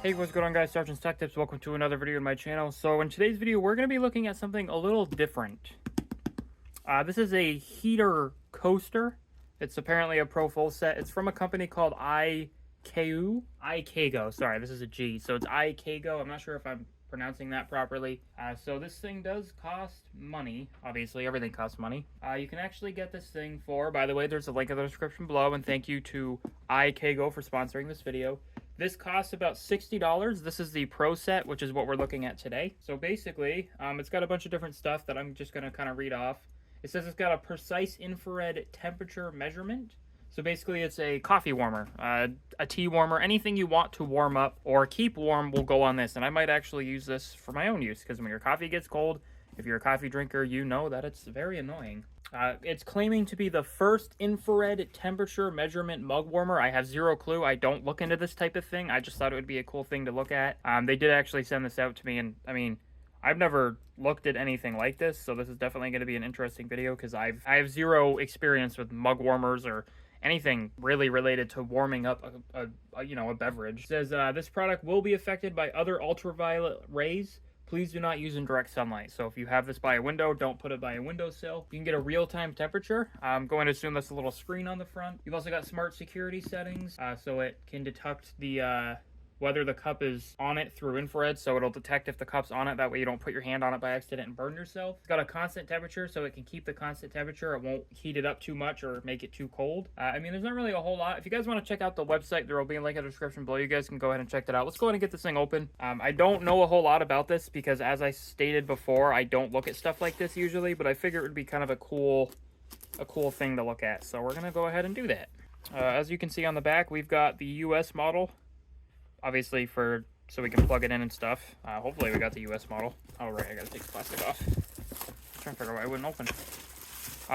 Hey, what's going on, guys? SargeantsTechTips. Welcome to another video on my channel. So in today's video, we're going to be looking at something a little different. This is a heater coaster. It's apparently a pro full set. It's from a company called iKago. Sorry, this is a G. So it's iKago. I'm not sure if I'm pronouncing that properly. So this thing does cost money. Obviously, everything costs money. You can actually get this thing for, by the way, there's a link in the description below, and thank you to iKago for sponsoring this video. This costs about $60. This is the Pro set, which is what we're looking at today. So basically, it's got a bunch of different stuff that I'm just going to kind of read off. It says it's got a precise infrared temperature measurement. So basically, it's a coffee warmer, a tea warmer, anything you want to warm up or keep warm will go on this. And I might actually use this for my own use, because when your coffee gets cold, if you're a coffee drinker, you know that it's very annoying. It's claiming to be the first infrared temperature measurement mug warmer. I have zero clue. I don't look into this type of thing. I just thought it would be a cool thing to look at. They did actually send this out to me, and I mean, I've never looked at anything like this, so this is definitely going to be an interesting video because I have zero experience with mug warmers or anything really related to warming up a beverage. It says this product will be affected by other ultraviolet rays. Please do not use in direct sunlight. So if you have this by a window, don't put it by a windowsill. You can get a real-time temperature. I'm going to assume that's a little screen on the front. You've also got smart security settings, so it can detect the whether the cup is on it through infrared, so it'll detect if the cup's on it. That way you don't put your hand on it by accident and burn yourself. It's got a constant temperature, so it can keep the constant temperature. It won't heat it up too much or make it too cold. I mean, there's not really a whole lot. If you guys want to check out the website, there will be a link in the description below. You guys can go ahead and check that out. Let's go ahead and get this thing open. I don't know a whole lot about this because, as I stated before, I don't look at stuff like this usually, but I figure it would be kind of a cool thing to look at. So we're going to go ahead and do that. As you can see on the back, we've got the US model. Obviously, so we can plug it in and stuff. Hopefully we got the US model. Oh, right, I gotta take the plastic off. I'm trying to figure out why it wouldn't open.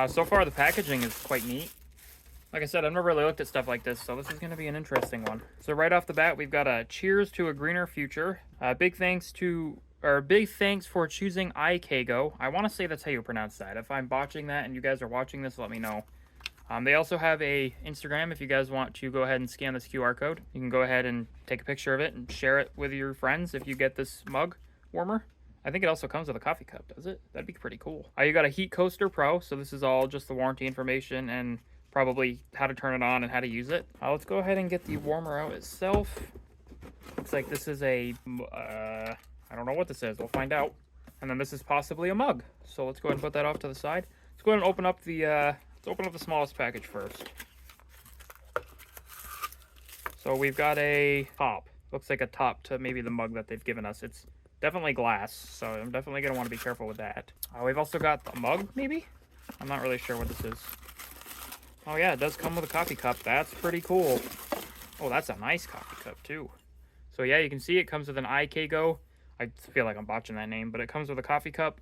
So far, the packaging is quite neat. Like I said, I've never really looked at stuff like this, so this is gonna be an interesting one. So right off the bat, we've got a cheers to a greener future. Big thanks for choosing iKago. I want to say that's how you pronounce that. If I'm botching that and you guys are watching this, let me know. They also have a Instagram if you guys want to go ahead and scan this QR code. You can go ahead and take a picture of it and share it with your friends if you get this mug warmer. I think it also comes with a coffee cup, does it? That'd be pretty cool. You got a Heat Coaster Pro, so this is all just the warranty information and probably how to turn it on and how to use it. Let's go ahead and get the warmer out itself. Looks like this is a, I don't know what this is. We'll find out. And then this is possibly a mug. So let's go ahead and put that off to the side. Let's go ahead and open up the, let's open up the smallest package first. So we've got a top. Looks like a top to maybe the mug that they've given us. It's definitely glass, so I'm definitely going to want to be careful with that. We've also got the mug, maybe? I'm not really sure what this is. Oh yeah, it does come with a coffee cup. That's pretty cool. Oh, that's a nice coffee cup too. So yeah, you can see it comes with an iKago. I feel like I'm botching that name, but it comes with a coffee cup.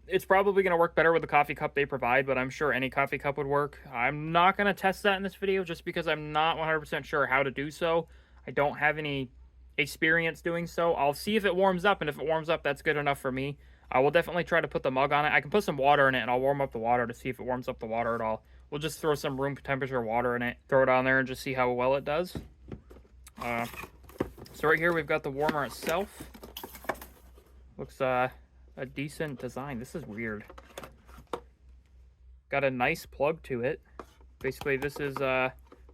It's probably going to work better with the coffee cup they provide, but I'm sure any coffee cup would work. I'm not going to test that in this video just because I'm not 100% sure how to do so. I don't have any experience doing so. I'll see if it warms up, and if it warms up, that's good enough for me. I will definitely try to put the mug on it. I can put some water in it, and I'll warm up the water to see if it warms up the water at all. We'll just throw some room temperature water in it, throw it on there, and just see how well it does. So right here, we've got the warmer itself. Looks, a decent design. This is weird. Got a nice plug to it. Basically, this is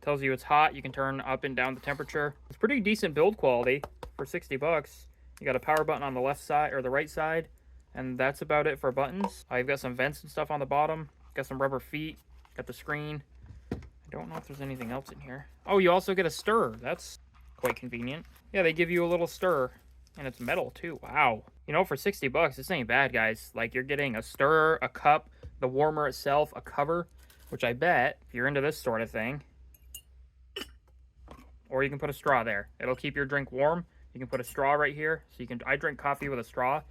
tells you it's hot. You can turn up and down the temperature. It's pretty decent build quality for 60 bucks. You got a power button on the left side or the right side, and that's about it for buttons. You've got some vents and stuff on the bottom. Got some rubber feet. Got the screen. I don't know if there's anything else in here. Oh, you also get a stir. That's quite convenient. Yeah, they give you a little stir. And it's metal too. Wow. You know, for 60 bucks, this ain't bad, guys. Like, you're getting a stir, a cup, the warmer itself, a cover, which I bet, if you're into this sort of thing, or you can put a straw there. It'll keep your drink warm. You can put a straw right here. So you can, I drink coffee with a straw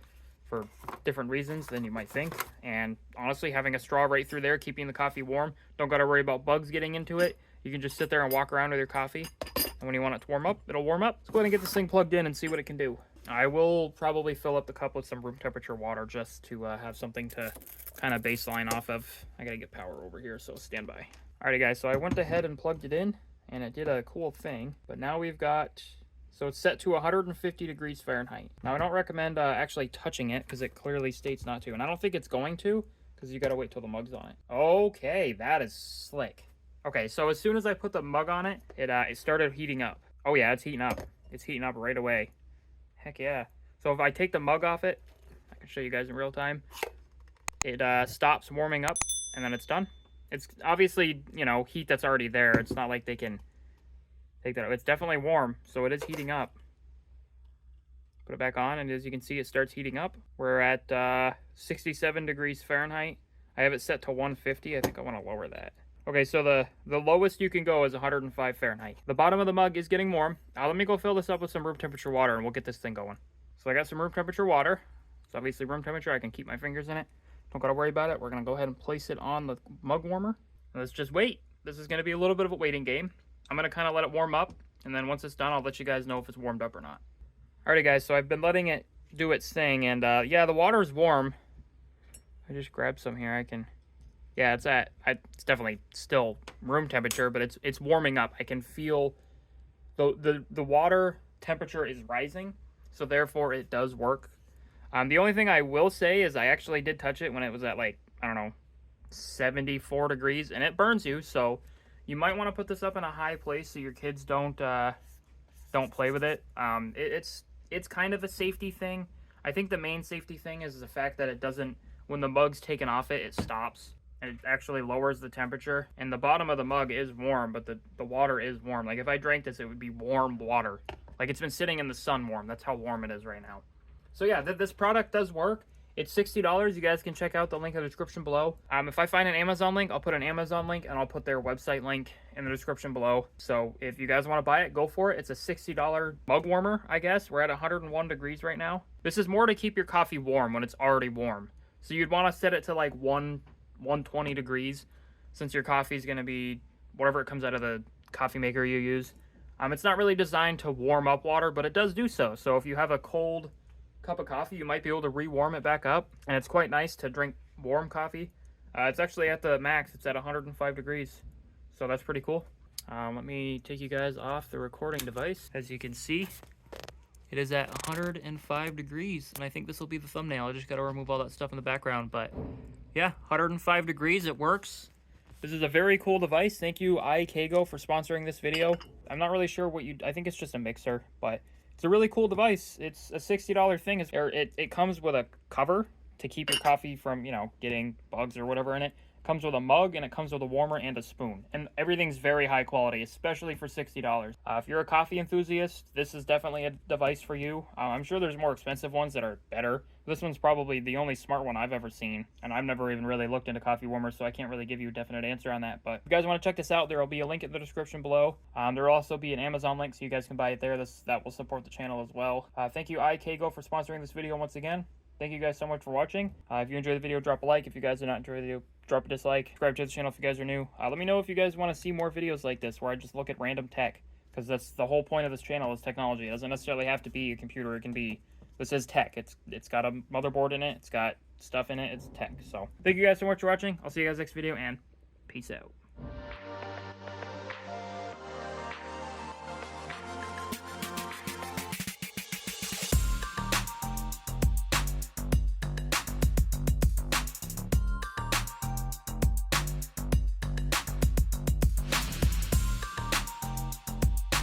for different reasons than you might think. And honestly, having a straw right through there, keeping the coffee warm, don't got to worry about bugs getting into it. You can just sit there and walk around with your coffee. And when you want it to warm up, it'll warm up. Let's go ahead and get this thing plugged in and see what it can do. I will probably fill up the cup with some room temperature water just to have something to kind of baseline off of. I gotta get power over here, so stand by. Alrighty guys, so I went ahead and plugged it in, and it did a cool thing. But now we've got So it's set to 150 degrees Fahrenheit. Now I don't recommend actually touching it because it clearly states not to. And I don't think it's going to because you gotta wait till the mug's on it. Okay, that is slick. Okay, so as soon as I put the mug on it, it started heating up. Oh yeah, it's heating up. It's heating up right away. Heck yeah. So if I take the mug off it, I can show you guys in real time. It stops warming up and then it's done. It's obviously, you know, heat that's already there. It's not like they can take that out. It's definitely warm, so it is heating up. Put it back on, and as you can see, it starts heating up. We're at 67 degrees Fahrenheit. I have it set to 150. I think I want to lower that. Okay, so the lowest you can go is 105 Fahrenheit. The bottom of the mug is getting warm. Let me go fill this up with some room temperature water, and we'll get this thing going. So I got some room temperature water. It's obviously room temperature. I can keep my fingers in it. Don't gotta worry about it. We're gonna go ahead and place it on the mug warmer. Let's just wait. This is gonna be a little bit of a waiting game. I'm gonna kind of let it warm up, and then once it's done, I'll let you guys know if it's warmed up or not. Alrighty guys, so I've been letting it do its thing, and yeah, the water is warm. I just grabbed some here. I can, yeah, it's definitely still room temperature, but it's warming up. I can feel the water temperature is rising, so therefore it does work. The only thing I will say is I actually did touch it when it was at, like, I don't know, 74 degrees, and it burns you, so you might want to put this up in a high place so your kids don't play with it. It's kind of a safety thing. I think the main safety thing is the fact that it doesn't, when the mug's taken off it, it stops, and it actually lowers the temperature. And the bottom of the mug is warm, but the water is warm. Like, if I drank this, it would be warm water. Like, it's been sitting in the sun warm. That's how warm it is right now. So yeah, this product does work. It's $60. You guys can check out the link in the description below. If I find an Amazon link, I'll put an Amazon link, and I'll put their website link in the description below. So if you guys want to buy it, go for it. It's a $60 mug warmer, I guess. We're at 101 degrees right now. This is more to keep your coffee warm when it's already warm. So you'd want to set it to like 120 degrees, since your coffee is going to be whatever it comes out of the coffee maker you use. It's not really designed to warm up water, but it does do so. So if you have a cold cup of coffee, you might be able to re-warm it back up, and it's quite nice to drink warm coffee. It's actually at the max. It's at 105 degrees, so that's pretty cool. Let me take you guys off the recording device. As you can see, it is at 105 degrees, and I think this will be the thumbnail. I just got to remove all that stuff in the background, but yeah, 105 degrees, it works. This is a very cool device. Thank you, iKago, for sponsoring this video. I'm not really sure what I think it's just a mixer, but it's a really cool device. It's a $60 thing. It comes with a cover to keep your coffee from, you know, getting bugs or whatever in it. It comes with a mug, and it comes with a warmer and a spoon. And everything's very high quality, especially for $60. If you're a coffee enthusiast, this is definitely a device for you. I'm sure there's more expensive ones that are better. This one's probably the only smart one I've ever seen, and I've never even really looked into coffee warmers, so I can't really give you a definite answer on that. But if you guys want to check this out, there will be a link in the description below. There will also be an Amazon link, so you guys can buy it there. That will support the channel as well. Thank you, iKago, for sponsoring this video once again. Thank you guys so much for watching. If you enjoyed the video, drop a like. If you guys did not enjoy the video, drop a dislike. Subscribe to the channel if you guys are new. Let me know if you guys want to see more videos like this where I just look at random tech, because that's the whole point of this channel, is technology. It doesn't necessarily have to be a computer. It can be, this is tech. It's got a motherboard in it. It's got stuff in it. It's tech. So thank you guys so much for watching. I'll see you guys next video, and peace out.